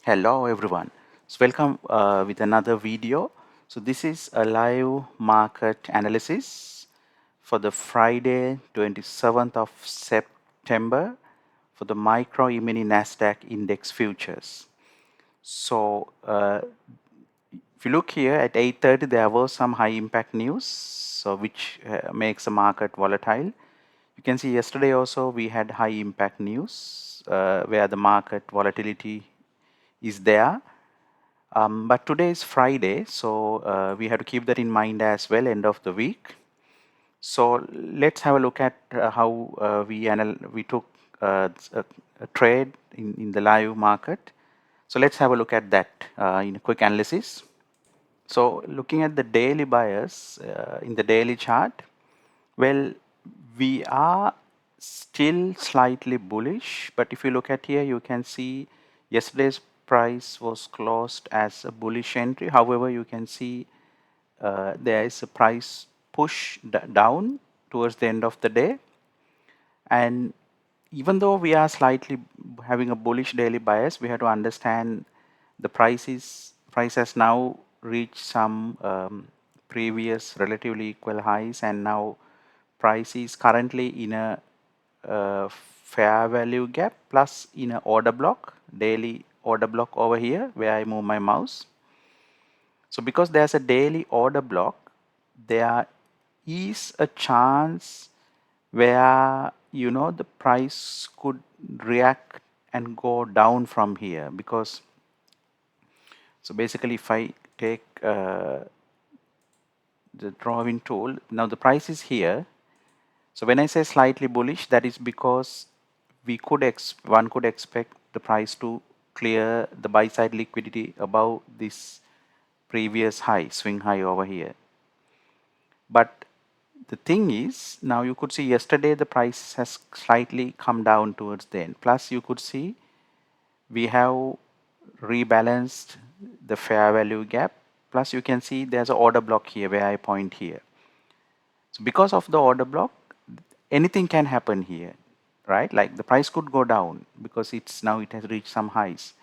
Hello everyone. So welcome with another video. So this is a live market analysis for the Friday 27th of September for the micro E-mini NASDAQ index futures. So if you look here at 8:30 there was some high impact news which makes the market volatile. You can see yesterday also we had high impact news where the market volatility is there. But today is Friday, so we have to keep that in mind as well, end of the week. So let's have a look at how we took a trade in the live market. So let's have a look at that in a quick analysis. So looking at the daily bias in the daily chart, well, we are still slightly bullish, but if you look at here, you can see yesterday's price was closed as a bullish entry. However, you can see there is a price push down towards the end of the day. And even though we are slightly having a bullish daily bias, we have to understand the price has now reached some previous relatively equal highs, and now price is currently in a fair value gap plus in a order block, daily order block over here where I move my mouse. So because there's a daily order block, there is a chance where the price could react and go down from here, because so basically if I take the drawing tool, now the price is here. So when I say slightly bullish, that is because one could expect the price to clear the buy side liquidity above this previous high, swing high over here. But the thing is, now you could see yesterday the price has slightly come down towards the end. Plus you could see we have rebalanced the fair value gap. Plus you can see there's an order block here where I point here. So because of the order block, anything can happen here, right? Like the price could go down because it has reached some highs.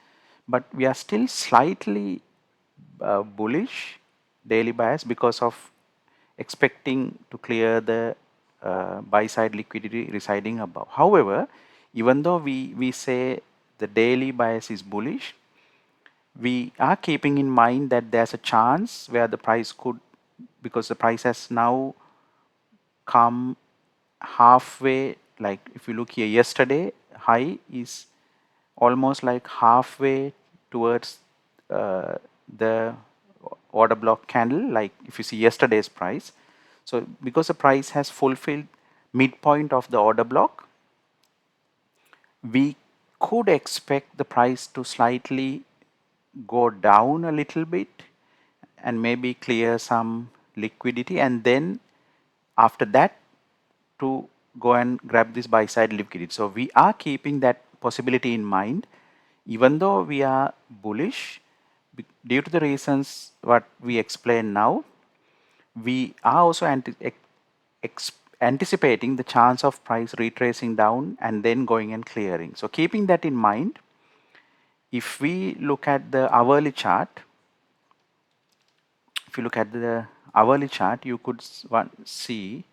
But we are still slightly bullish daily bias because of expecting to clear the buy side liquidity residing above. However, even though we say the daily bias is bullish, we are keeping in mind that there's a chance where the price could, because the price has now come halfway, like if you look here, yesterday high is almost like halfway towards the order block candle, like if you see yesterday's price. So because the price has fulfilled midpoint of the order block, we could expect the price to slightly go down a little bit and maybe clear some liquidity, and then after that to go and grab this buy side liquidity. So we are keeping that possibility in mind, even though we are bullish due to the reasons what we explained now. We are also anticipating the chance of price retracing down and then going and clearing. So keeping that in mind, if we look at the hourly chart, you could see,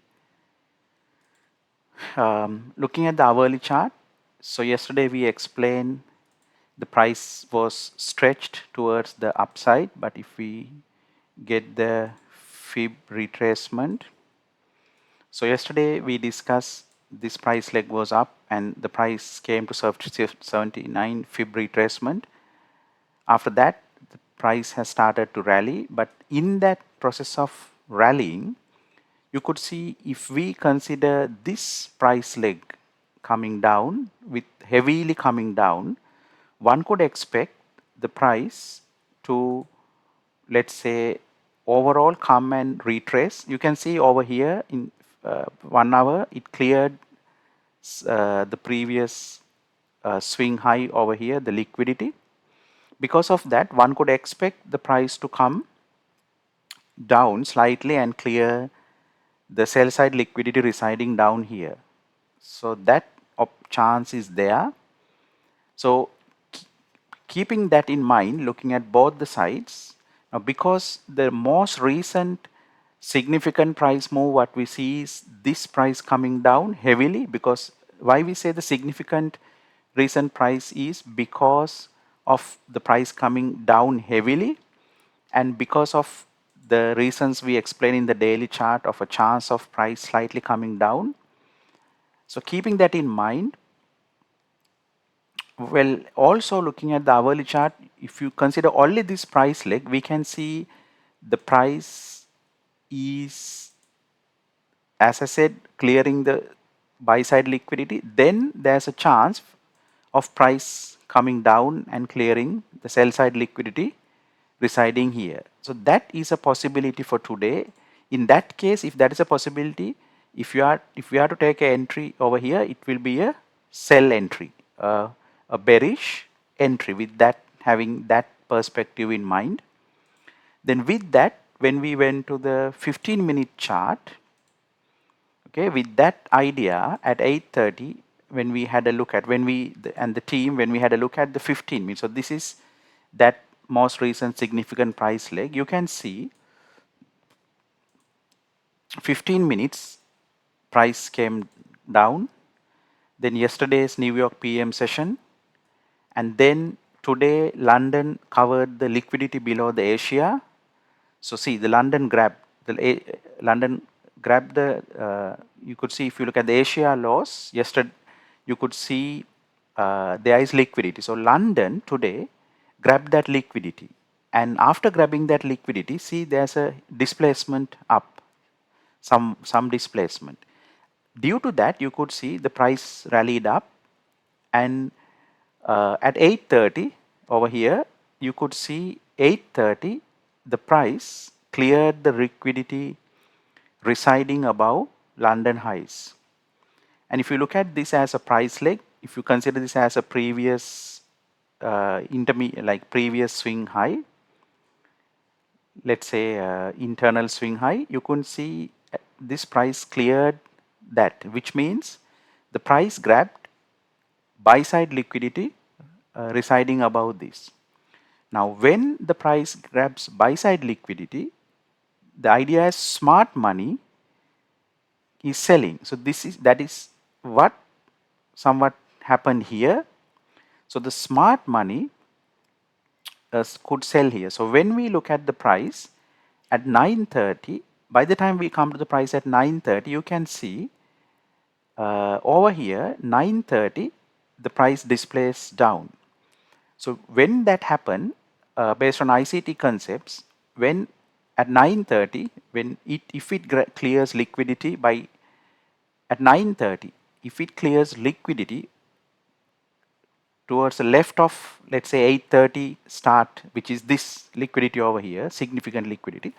looking at the hourly chart, so yesterday we explained the price was stretched towards the upside, but if we get the fib retracement, so yesterday we discussed this price leg was up and the price came to 79 fib retracement. After that, the price has started to rally, but in that process of rallying, you could see, if we consider this price leg coming down, with heavily coming down, one could expect the price to, let's say, overall come and retrace. You can see over here in 1 hour it cleared the previous swing high over here, the liquidity. Because of that, one could expect the price to come down slightly and clear the sell side liquidity residing down here. So that chance is there. So keeping that in mind, looking at both the sides, now because the most recent significant price move what we see is this price coming down heavily, because why we say the significant recent price is because of the price coming down heavily, and because of the reasons we explain in the daily chart of a chance of price slightly coming down. So keeping that in mind, well, also looking at the hourly chart, if you consider only this price leg, we can see the price is, as I said, clearing the buy side liquidity. Then there's a chance of price coming down and clearing the sell side liquidity residing here. So that is a possibility for today. In that case, if that is a possibility, if you are to take an entry over here, it will be a sell entry, a bearish entry, with that, having that perspective in mind. Then with that, when we went to the 15-minute chart, okay, with that idea at 8:30, when we had a look at, and the team, when we had a look at the 15 minutes, so this is that most recent significant price leg, you can see 15 minutes price came down, then yesterday's New York PM session, and then today London covered the liquidity below the Asia. So see, the London grabbed the you could see, if you look at the Asia loss yesterday, you could see there is liquidity. So London today grabbed that liquidity, and after grabbing that liquidity, see, there's a displacement up, some displacement. Due to that, you could see the price rallied up, and at 8:30 over here, you could see 8:30 the price cleared the liquidity residing above London highs. And if you look at this as a price leg, if you consider this as a previous previous swing high, let's say internal swing high, you can see this price cleared that, which means the price grabbed buy side liquidity residing above this. Now when the price grabs buy side liquidity, the idea is smart money is selling. So that is what somewhat happened here. So the smart money could sell here. So when we look at the price at 9:30, by the time we come to the price at 9:30, you can see over here 9:30 the price displays down. So when that happened, based on ICT concepts, when at 9:30, when if it clears liquidity by at 9:30, if it clears liquidity towards the left of, let's say, 8:30 start, which is this liquidity over here, significant liquidity,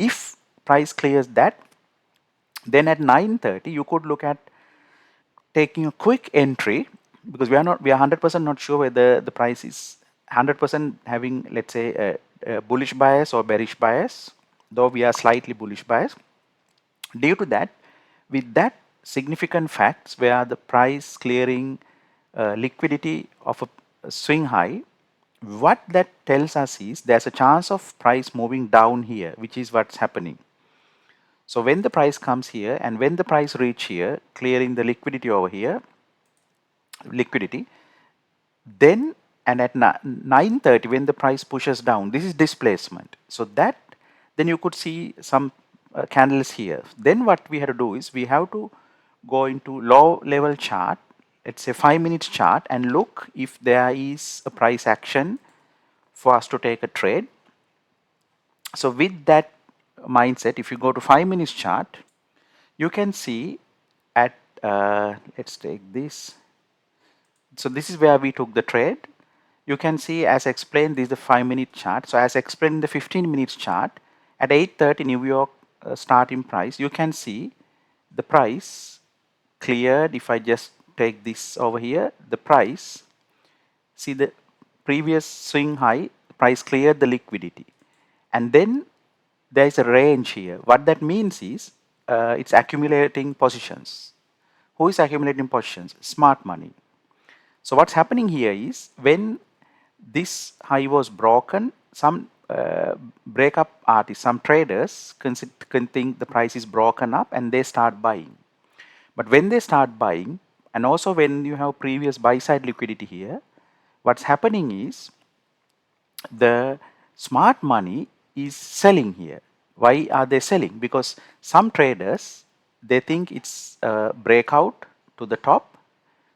if price clears that, then at 9:30 you could look at taking a quick entry, because we are 100% not sure whether the price is 100% having, let's say, a bullish bias or bearish bias, though we are slightly bullish bias. Due to that, with that significant facts where the price clearing liquidity of a swing high, what that tells us is there's a chance of price moving down here, which is what's happening. So when the price comes here and when the price reach here, clearing the liquidity over here, then, and at 9:30 when the price pushes down, this is displacement. So that, then you could see some candles here. Then what we have to do is we have to go into low level chart, let's say 5 minute chart, and look if there is a price action for us to take a trade. So with that mindset, if you go to 5 minutes chart, you can see at let's take this. So this is where we took the trade. You can see, as explained, this is the 5 minute chart. So as explained in the 15 minutes chart, at 8:30 New York starting price, you can see the price cleared. If I just take this over here, the price, see the previous swing high, price cleared the liquidity, and then there is a range here. What that means is it's accumulating positions. Who is accumulating positions? Smart money. So what's happening here is when this high was broken, some breakup artists, some traders can think the price is broken up and they start buying. But when they start buying, and also when you have previous buy side liquidity here, what's happening is the smart money is selling here. Why are they selling? Because some traders, they think it's a breakout to the top,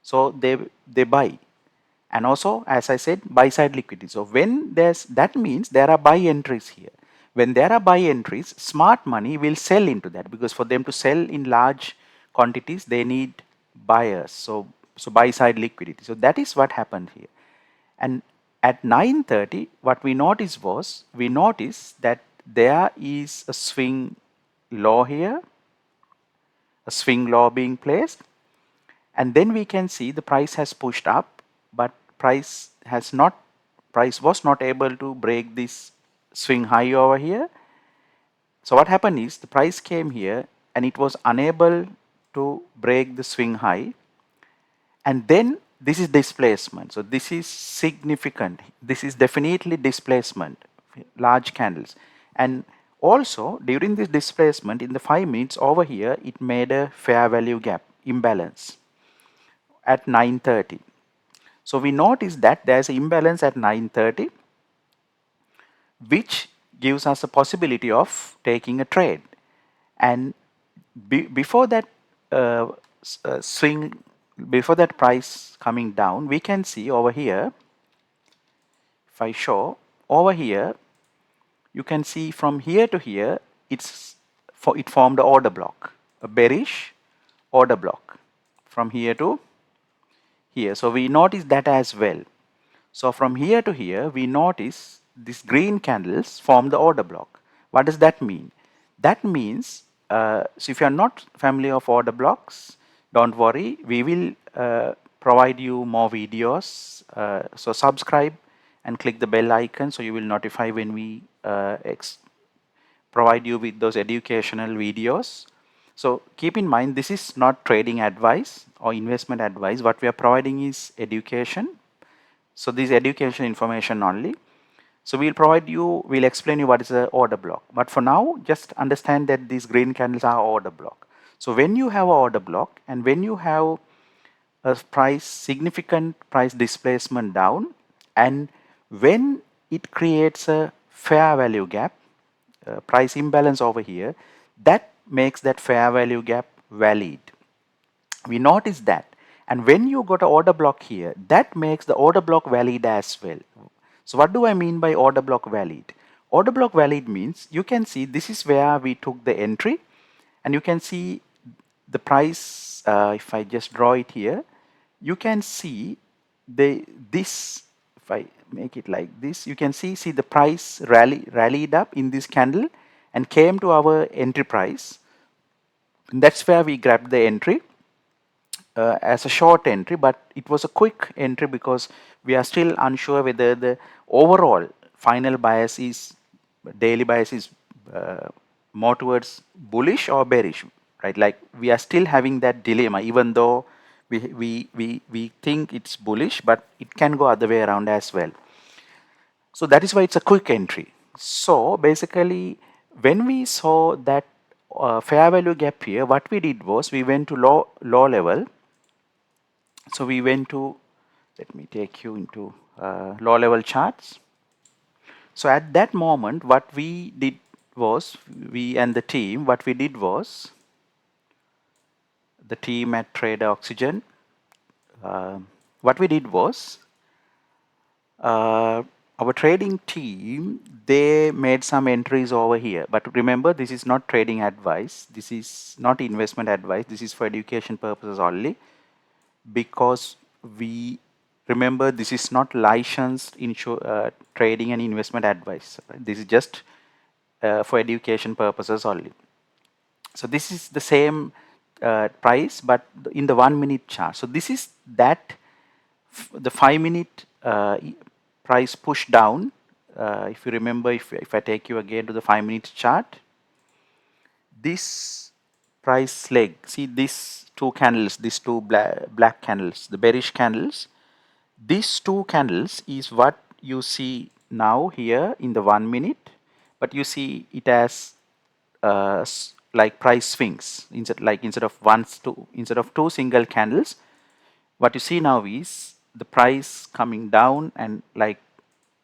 so they buy. And also, as I said, buy side liquidity. So when there's, that means there are buy entries here. When there are buy entries, smart money will sell into that, because for them to sell in large quantities they need buyers. So buy side liquidity. So that is what happened here. And at 9:30, what we noticed was, we noticed that there is a swing low here, a swing low being placed, and then we can see the price has pushed up, but price was not able to break this swing high over here. So what happened is, the price came here and it was unable to break the swing high, and then this is displacement. So this is significant, this is definitely displacement, large candles. And also during this displacement in the 5 minutes over here, it made a fair value gap imbalance at 9:30. So we notice that there's an imbalance at 9:30, which gives us a possibility of taking a trade. And before that swing, before that price coming down, we can see over here, if I show over here, you can see from here to here, it formed an order block, a bearish order block from here to here. So we notice that as well. So from here to here, we notice these green candles form the order block. What does that mean? That means, so if you are not familiar of order blocks, don't worry, we will provide you more videos. So subscribe and click the bell icon so you will notify when we provide you with those educational videos. So keep in mind, this is not trading advice or investment advice. What we are providing is education. So this is education information only. So we'll explain you what is an order block. But for now, just understand that these green candles are order block. So when you have an order block and when you have a significant price displacement down, and when it creates a fair value gap, price imbalance over here, that makes that fair value gap valid. We notice that. And when you got an order block here, that makes the order block valid as well. So what do I mean by order block valid? Order block valid means, you can see this is where we took the entry, and you can see the price. If I just draw it here, you can see this. If I make it like this, you can see the price rallied up in this candle and came to our entry price. And that's where we grabbed the entry as a short entry, but it was a quick entry because we are still unsure whether the overall final bias is, daily bias is more towards bullish or bearish, right? Like we are still having that dilemma, even though we think it's bullish, but it can go other way around as well. So that is why it's a quick entry. So basically, when we saw that fair value gap here, what we did was we went to low level. So we went to, let me take you into low level charts. So at that moment, what we did was, we and the team, what we did was, the team at Trader Oxygen, what we did was, our trading team, they made some entries over here. But remember, this is not trading advice. This is not investment advice. This is for education purposes only. Because we remember, this is not licensed trading and investment advice. Right? This is just for education purposes only. So this is the same price, but in the 1 minute chart. So this is that the 5 minute price push down. If you remember, if I take you again to the 5 minute chart, this price leg, see these two candles, these two black candles, the bearish candles, these two candles is what you see now here in the 1 minute, but you see it has like price swings instead of instead of two single candles. What you see now is the price coming down and like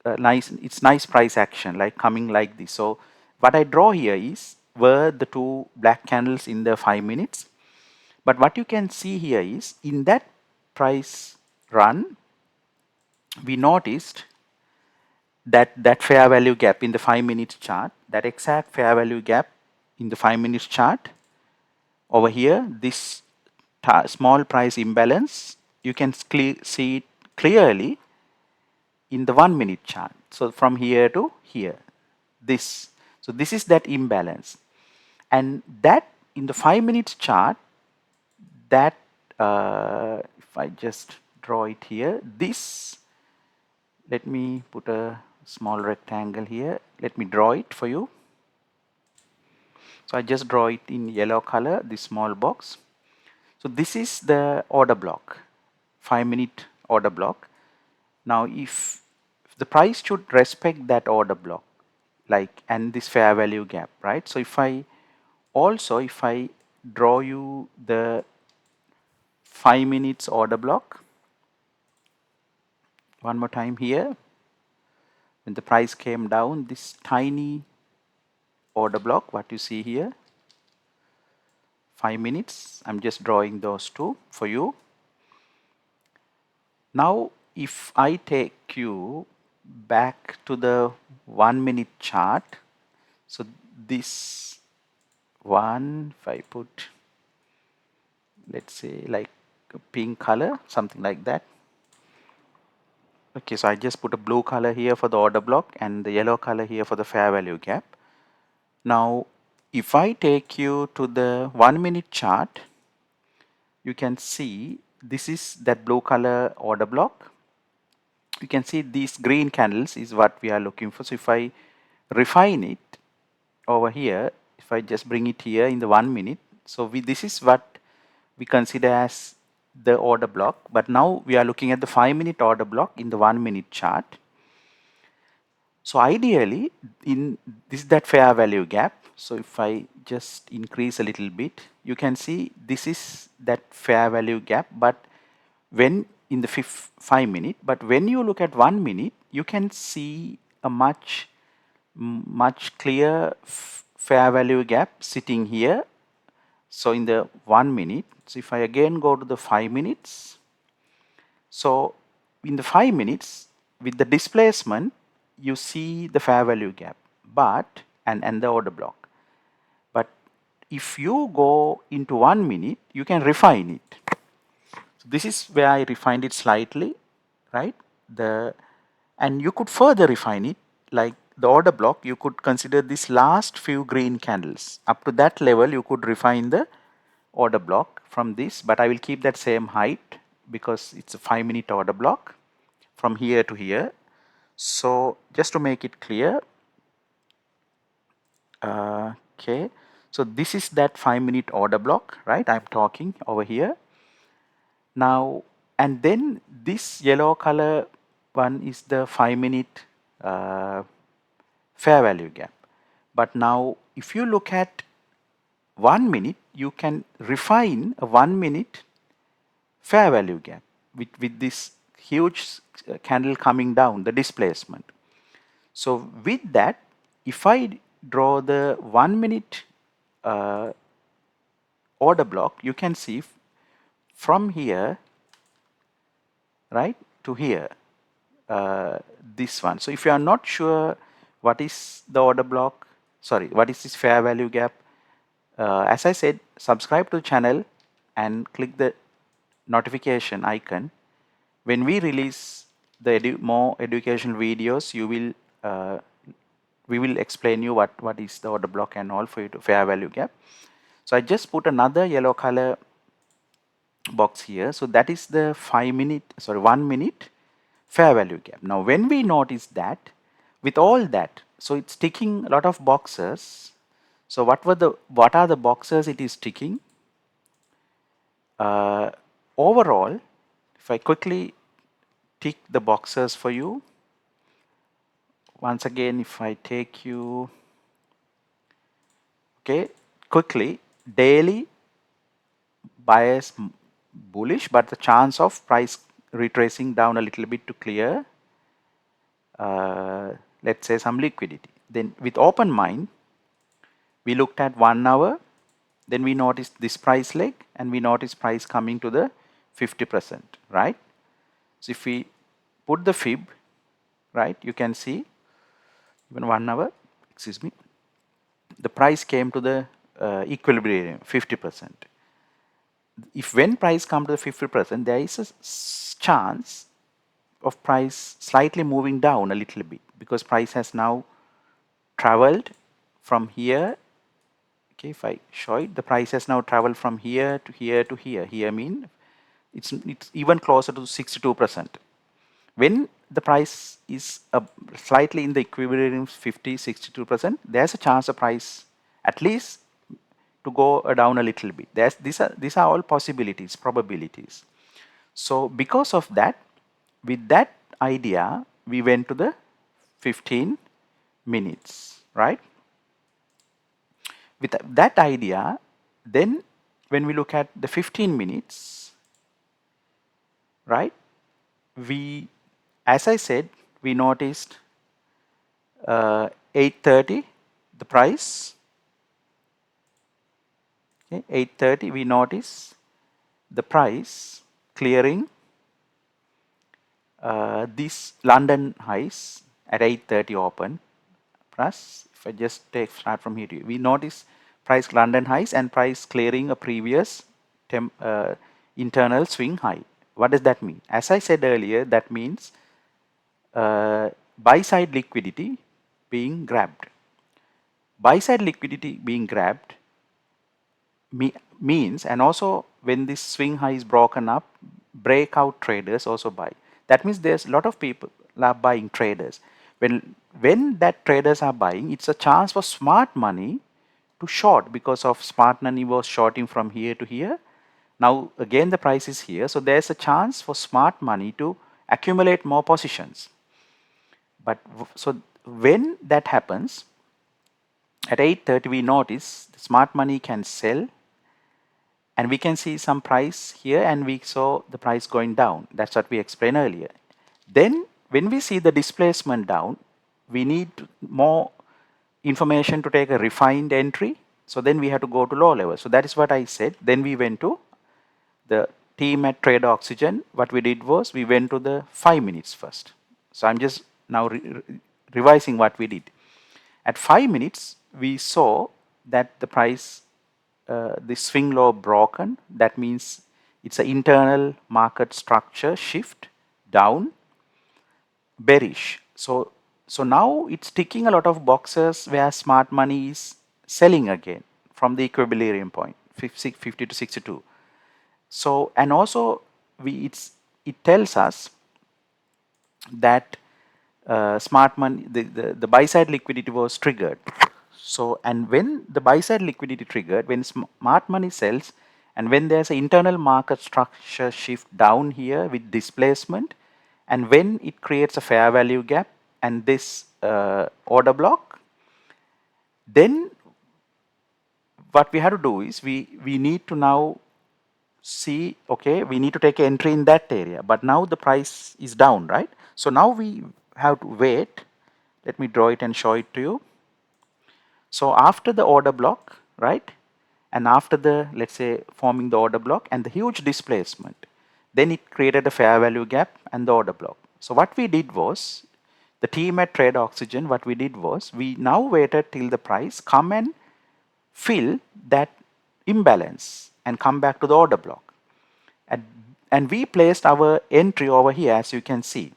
it's nice price action like coming like this. So what I draw here is were the two black candles in the 5 minutes, but what you can see here is in that price run we noticed that fair value gap in the 5 minute chart, that exact fair value gap in the 5 minute chart over here, this small price imbalance, you can see it clearly in the 1 minute chart. So from here to here, this. So this is that imbalance. And that in the 5 minute chart, that if I just draw it here, this, let me put a small rectangle here. Let me draw it for you. So I just draw it in yellow color, this small box. So this is the order block, 5 minute order block. Now if the price should respect that order block, like, and this fair value gap, right? So if I draw you the 5 minutes order block one more time here, when the price came down, this tiny order block, what you see here, 5 minutes, I'm just drawing those two for you. Now if I take you back to the 1 minute chart, so this one, if I put, let's say like a pink color, something like that. Okay, so I just put a blue color here for the order block and the yellow color here for the fair value gap. Now if I take you to the 1 minute chart, you can see this is that blue color order block. You can see these green candles is what we are looking for. So if I refine it over here, if I just bring it here in the 1 minute, so this is what we consider as the order block, but now we are looking at the 5 minute order block in the 1 minute chart. So ideally in this is that fair value gap. So if I just increase a little bit, you can see this is that fair value gap, but when in the 5 minute, but when you look at 1 minute, you can see a much clear fair value gap sitting here. So in the 1 minute, so if I again go to the 5 minutes, so in the 5 minutes with the displacement, you see the fair value gap, but and the order block. But if you go into 1 minute, you can refine it. So this is where I refined it slightly, right? And you could further refine it, like the order block, you could consider this last few green candles. Up to that level, you could refine the order block from this, but I will keep that same height because it's a 5 minute order block from here to here. So just to make it clear, okay, so this is that 5 minute order block, right? I'm talking over here. Now, and then this yellow color one is the 5 minute fair value gap. But now if you look at 1 minute, you can refine a 1 minute fair value gap with this huge candle coming down, the displacement. So with that, if I draw the 1 minute order block, you can see from here, right, to here, this one. So if you are not sure what is the order block, sorry, what is this fair value gap, as I said, subscribe to the channel and click the notification icon. When we release the more educational videos, you will we will explain you what is the order block and all for you to fair value gap. So I just put another yellow color box here. So that is the 1 minute fair value gap. Now when we notice that with all that, so it's ticking a lot of boxes. So what are the boxes it is ticking? Overall, if I quickly tick the boxes for you, once again, if I take you, okay, quickly, daily bias bullish, but the chance of price retracing down a little bit to clear, let's say, some liquidity. Then with open mind, we looked at 1 hour, then we noticed this price leg, and we noticed price coming to the 50%, right? So if we put the fib, right, you can see even 1 hour, excuse me, the price came to the equilibrium 50%. If when price come to the 50%, there is a chance of price slightly moving down a little bit, because price has now traveled from here. Okay, if I show it, the price has now traveled from here to here to here. Here mean it's even closer to 62%. When the price is slightly in the equilibrium 50-62%, there's a chance of price at least to go down a little bit. These are all possibilities, probabilities. So because of that, with that idea, we went to the 15 minutes, right? With that idea, then when we look at the 15 minutes, right, we, as I said, we noticed 8:30 the price, okay, 8:30 we notice the price clearing these London highs at 8:30 open. Plus, if I just start from here, we notice price London highs and price clearing a previous internal swing high. What does that mean? As I said earlier, that means buy side liquidity being grabbed. Buy side liquidity being grabbed means, and also when this swing high is broken up, breakout traders also buy. That means there's a lot of people are buying traders. When that traders are buying, it's a chance for smart money to short, because of smart money was shorting from here to here. Now again the price is here, so there's a chance for smart money to accumulate more positions. But so when that happens, at 8:30 we notice the smart money can sell, and we can see some price here, and we saw the price going down. That's what we explained earlier. Then when we see the displacement down, we need more information to take a refined entry. So then we have to go to low level. So that is what I said. Then we went to the team at Trade Oxygen. What we did was we went to the 5 minutes first. So I'm just now revising what we did. At 5 minutes, we saw that the price, the swing low broken. That means it's an internal market structure shift down, bearish. So now it's ticking a lot of boxes where smart money is selling again from the equilibrium point, 50 to 62. So, and also it tells us that smart money, the buy side liquidity was triggered. So, and when the buy side liquidity triggered, when smart money sells, and when there's an internal market structure shift down here with displacement, and when it creates a fair value gap and this order block, then what we have to do is we need to now see, okay, we need to take an entry in that area, but now the price is down, right? So now we have to wait. Let me draw it and show it to you. So after the order block, right, and after the, let's say, forming the order block and the huge displacement, then it created a fair value gap and the order block. So what we did was, the team at Trade Oxygen, what we did was, we now waited till the price come and fill that imbalance and come back to the order block. And we placed our entry over here, as you can see.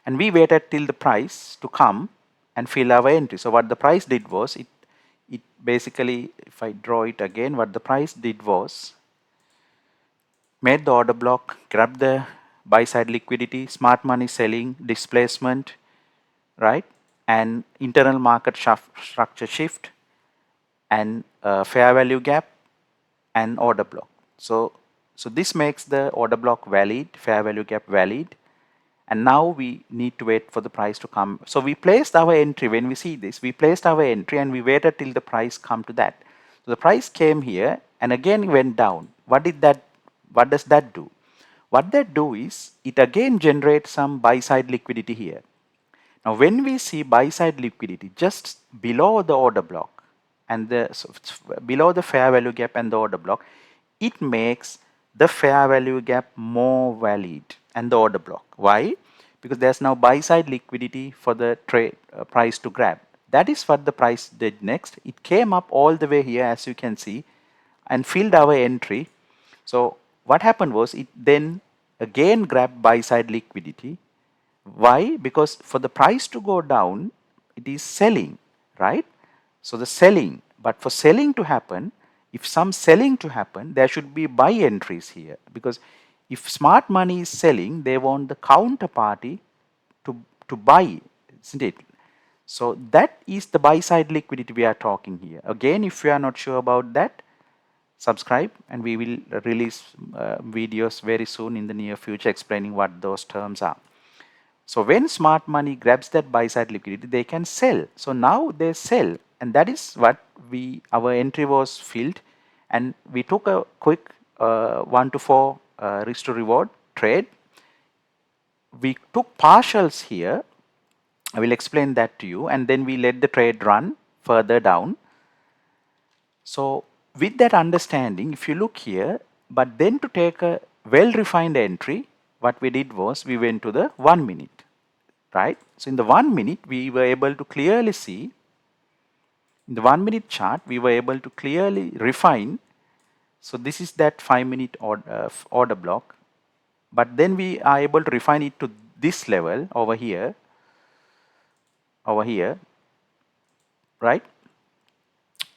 And we waited till the price to come and fill our entry. So what the price did was, it basically, if I draw it again, what the price did was, made the order block, grabbed the buy side liquidity, smart money selling, displacement, right, and internal market structure shift, and fair value gap, and order block. So this makes the order block valid, fair value gap valid, and now we need to wait for the price to come. So we placed our entry. When we see this, we placed our entry and we waited till the price come to that. So the price came here and again went down. What does that do? What that do is it again generates some buy side liquidity here. Now when we see buy side liquidity just below the order block and below the fair value gap and the order block, it makes the fair value gap more valid and the order block. Why? Because there's now buy side liquidity for the trade price to grab. That is what the price did next. It came up all the way here, as you can see, and filled our entry. So what happened was it then again grabbed buy side liquidity. Why? Because for the price to go down, it is selling, right? So the selling, but for selling to happen, if some selling to happen, there should be buy entries here, because if smart money is selling, they want the counterparty to buy, isn't it? So that is the buy side liquidity we are talking here. Again, if you are not sure about that, subscribe, and we will release videos very soon in the near future explaining what those terms are. So when smart money grabs that buy side liquidity, they can sell. So now they sell, and that is what our entry was filled, and we took a quick 1 to 4 risk to reward trade. We took partials here. I will explain that to you, and then we let the trade run further down. So with that understanding, if you look here, but then to take a well-refined entry, what we did was we went to the 1 minute, right? So in the 1 minute, we were able to clearly see, in the 1 minute chart, we were able to clearly refine. So this is that 5-minute order block, but then we are able to refine it to this level over here, right?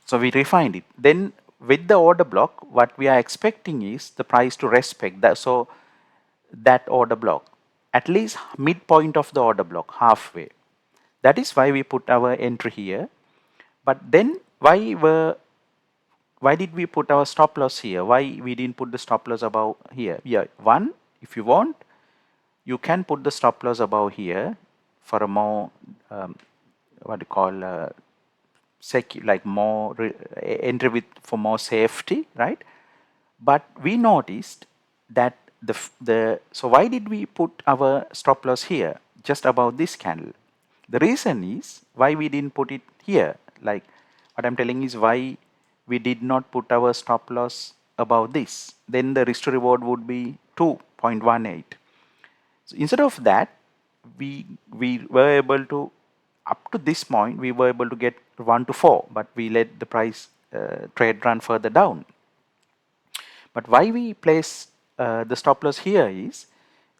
So we refined it. Then with the order block, what we are expecting is the price to respect that. So that order block, at least midpoint of the order block, halfway. That is why we put our entry here. But then why did we put our stop loss here? Why we didn't put the stop loss above here? Yeah, one, if you want, you can put the stop loss above here for a more what do you call like more entry with for more safety, right? But we noticed that so why did we put our stop loss here just above this candle? The reason is why we didn't put it here. Like what I'm telling is why we did not put our stop loss above this. Then the risk to reward would be 2.18. So instead of that, we were able to, up to this point, we were able to get 1 to 4, but we let the price trade run further down. But why we place the stop loss here is,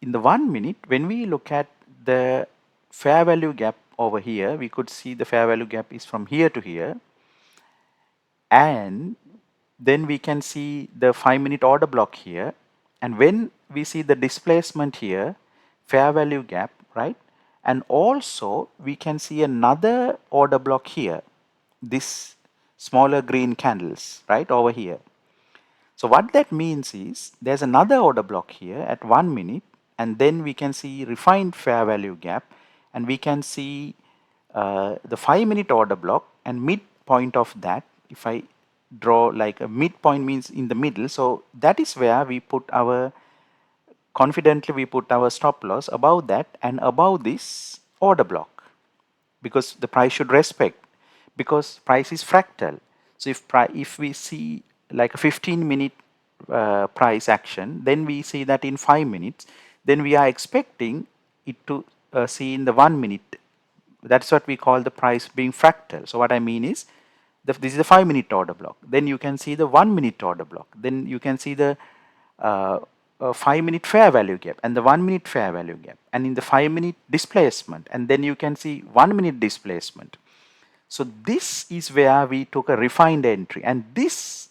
in the 1 minute, when we look at the fair value gap over here, we could see the fair value gap is from here to here, and then we can see the 5-minute order block here, and when we see the displacement here, fair value gap, right? And also we can see another order block here, this smaller green candles, right, over here. So what that means is there's another order block here at 1 minute, and then we can see refined fair value gap, and we can see the 5-minute order block, and midpoint of that, if I draw like a midpoint means in the middle, so that is where we put our, confidently we put our stop loss above that and above this order block, because the price should respect, because price is fractal. So if we see like a 15-minute price action, then we see that in 5 minutes, then we are expecting it to see in the 1 minute. That's what we call the price being fractal. So what I mean is, this is the 5-minute order block. Then you can see the 1-minute order block. Then you can see the 5-minute fair value gap and the 1-minute fair value gap, and in the 5-minute displacement, and then you can see 1-minute displacement. So this is where we took a refined entry, and this,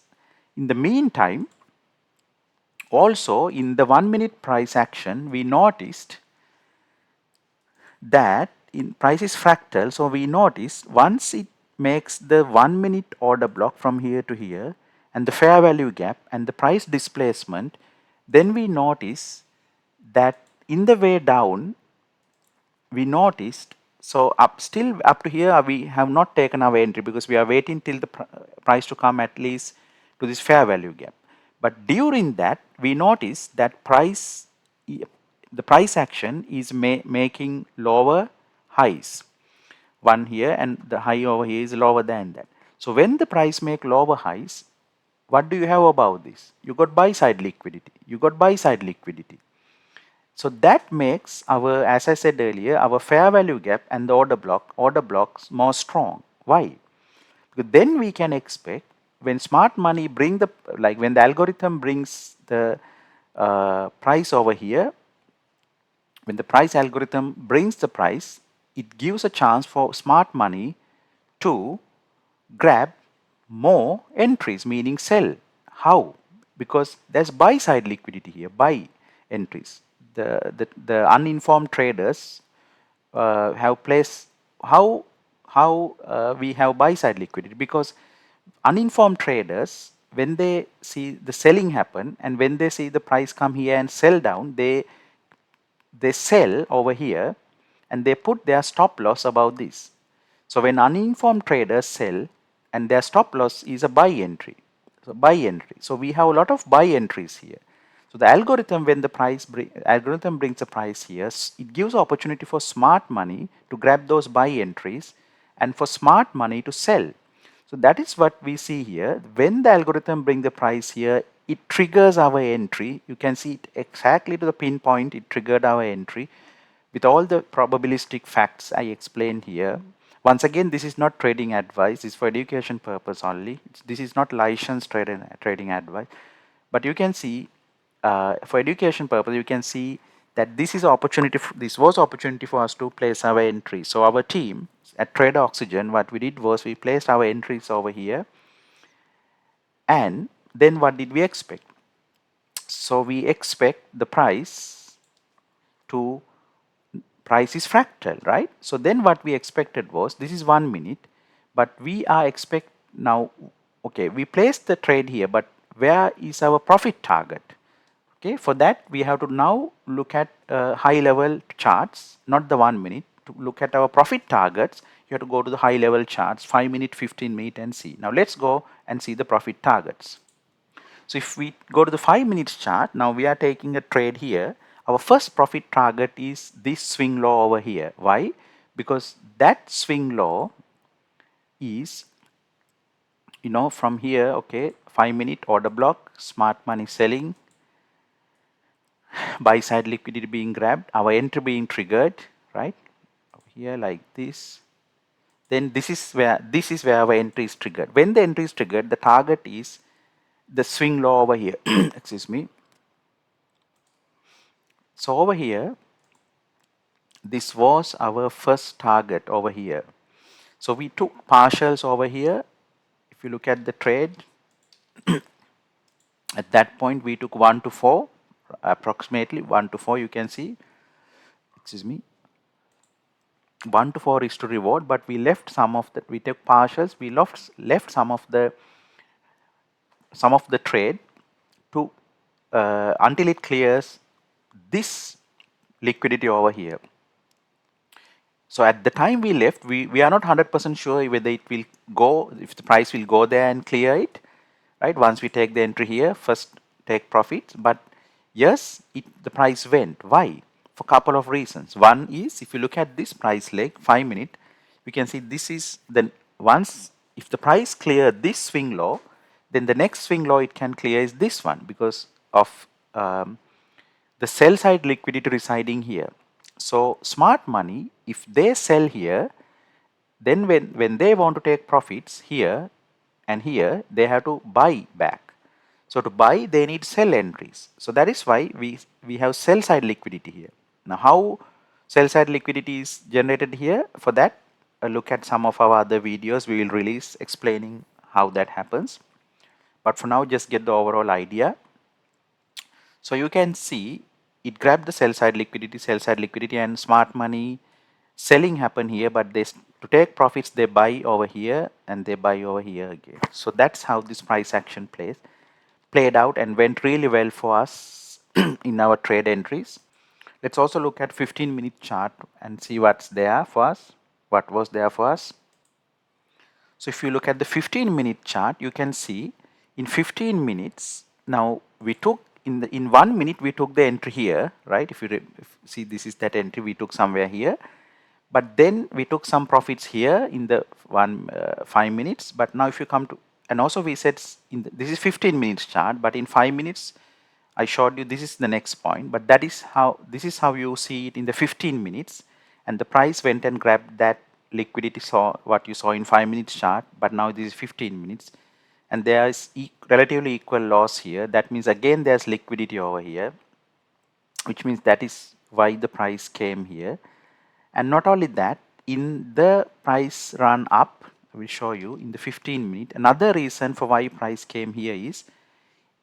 in the meantime, also in the 1-minute price action, we noticed that in price is fractal. So we notice once it makes the 1-minute order block from here to here, and the fair value gap and the price displacement, then we notice that in the way down, we noticed, so still up to here we have not taken our entry because we are waiting till the price to come at least to this fair value gap. But during that we noticed that the price action is making lower highs, one here and the high over here is lower than that. So when the price make lower highs, what do you have about this? You got buy side liquidity. You got buy side liquidity. So that makes our, as I said earlier, our fair value gap and the order blocks more strong. Why? Because then we can expect when smart money bring the, like when the algorithm brings the price over here, when the price algorithm brings the price, it gives a chance for smart money to grab more entries, meaning sell. How? Because there's buy side liquidity here, buy entries. The uninformed traders have placed, how we have buy side liquidity, because uninformed traders, when they see the selling happen and when they see the price come here and sell down, they sell over here and they put their stop loss above this. So when uninformed traders sell and their stop loss is a buy entry. So buy entry. So we have a lot of buy entries here. So the algorithm, when the algorithm brings the price here, it gives opportunity for smart money to grab those buy entries and for smart money to sell. So that is what we see here. When the algorithm brings the price here, it triggers our entry. You can see it exactly to the pinpoint. It triggered our entry with all the probabilistic facts I explained here. Once again, this is not trading advice. It's for education purpose only. This is not licensed trading advice. But you can see, for education purpose, you can see that this is opportunity. This was opportunity for us to place our entry. So our team at Trader Oxygen, what we did was we placed our entries over here, and then what did we expect? So we expect the price is fractal, right? So then what we expected was, this is 1 minute, but we are expect now, okay, we placed the trade here, but where is our profit target? Okay, for that we have to now look at high level charts, not the 1 minute. To look at our profit targets, you have to go to the high level charts, 5 minute, 15 minute, and see. Now let's go and see the profit targets. So if we go to the 5 minutes chart, now we are taking a trade here. Our first profit target is this swing low over here. Why? Because that swing low is, from here, okay, 5 minute order block, smart money selling, buy side liquidity being grabbed, our entry being triggered, right? Over here like this. Then this is where our entry is triggered. When the entry is triggered, the target is the swing low over here. Excuse me. So over here, this was our first target over here. So we took partials over here. If you look at the trade, at that point we took 1 to 4, approximately 1 to 4, you can see. Excuse me. 1 to 4 is to reward, but we left some of that. We took partials. We left some of the trade to until it clears this liquidity over here. So at the time we left, we are not 100% sure whether it will go, if the price will go there and clear it, right? Once we take the entry here, first take profits. But yes, the price went. Why? For a couple of reasons. One is, if you look at this price leg, 5 minute, we can see this is then once, if the price clear this swing low, then the next swing low it can clear is this one, because of the sell side liquidity residing here. So smart money, if they sell here, then when they want to take profits here and here, they have to buy back. So to buy, they need sell entries. So that is why we have sell side liquidity here. Now how sell side liquidity is generated here? For that, look at some of our other videos we will release explaining how that happens. But for now, just get the overall idea. So you can see it grabbed the sell side liquidity, and smart money selling happen here, but to take profits they buy over here and they buy over here again. So that's how this price action played out and went really well for us in our trade entries. Let's also look at 15-minute chart and see what's there for us, what was there for us. So if you look at the 15-minute chart, you can see in 15 minutes, now we took in 1 minute we took the entry here, right? If you see, this is that entry we took somewhere here, but then we took some profits here in the 5 minutes. But now if you come to, and also we said this is 15 minutes chart, but in 5 minutes I showed you this is the next point, but this is how you see it in the 15 minutes, and the price went and grabbed that liquidity, saw what you saw in 5 minutes chart, but now this is 15 minutes, and there is relatively equal loss here. That means again there's liquidity over here, which means that is why the price came here. And not only that, in the price run up, I will show you in the 15 minute, another reason for why price came here is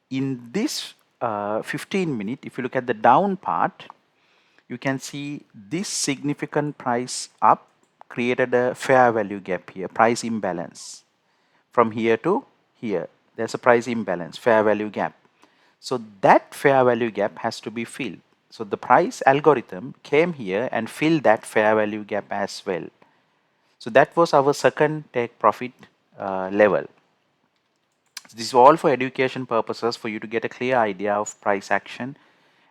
in this 15 minute, if you look at the down part, you can see this significant price up created a fair value gap here, price imbalance. From here to here, there's a price imbalance, fair value gap. So that fair value gap has to be filled. So the price algorithm came here and filled that fair value gap as well. So that was our second take profit level. So this is all for education purposes, for you to get a clear idea of price action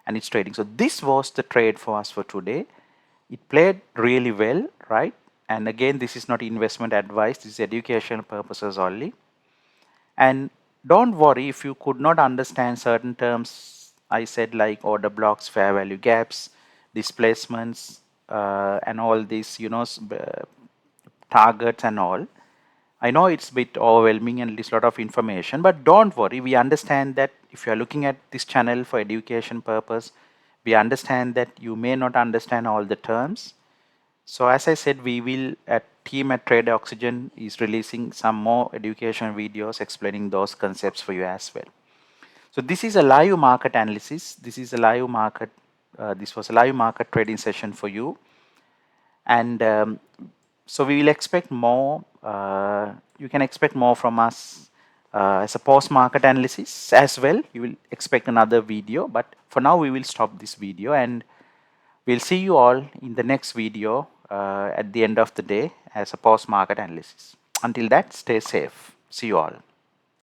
and its trading. So this was the trade for us for today. It played really well, right? And again, this is not investment advice, this is education purposes only. And don't worry if you could not understand certain terms I said, like order blocks, fair value gaps, displacements, and all these, targets and all. I know it's a bit overwhelming and it's a lot of information, but don't worry. We understand that if you are looking at this channel for education purpose, we understand that you may not understand all the terms. So as I said, we will team at Trade Oxygen is releasing some more education videos explaining those concepts for you as well. So this is a live market analysis. This is a live market. This was a live market trading session for you, and so we will expect more. You can expect more from us as a post-market analysis as well. You will expect another video, but for now we will stop this video and we'll see you all in the next video at the end of the day as a post-market analysis. Until that, stay safe. See you all.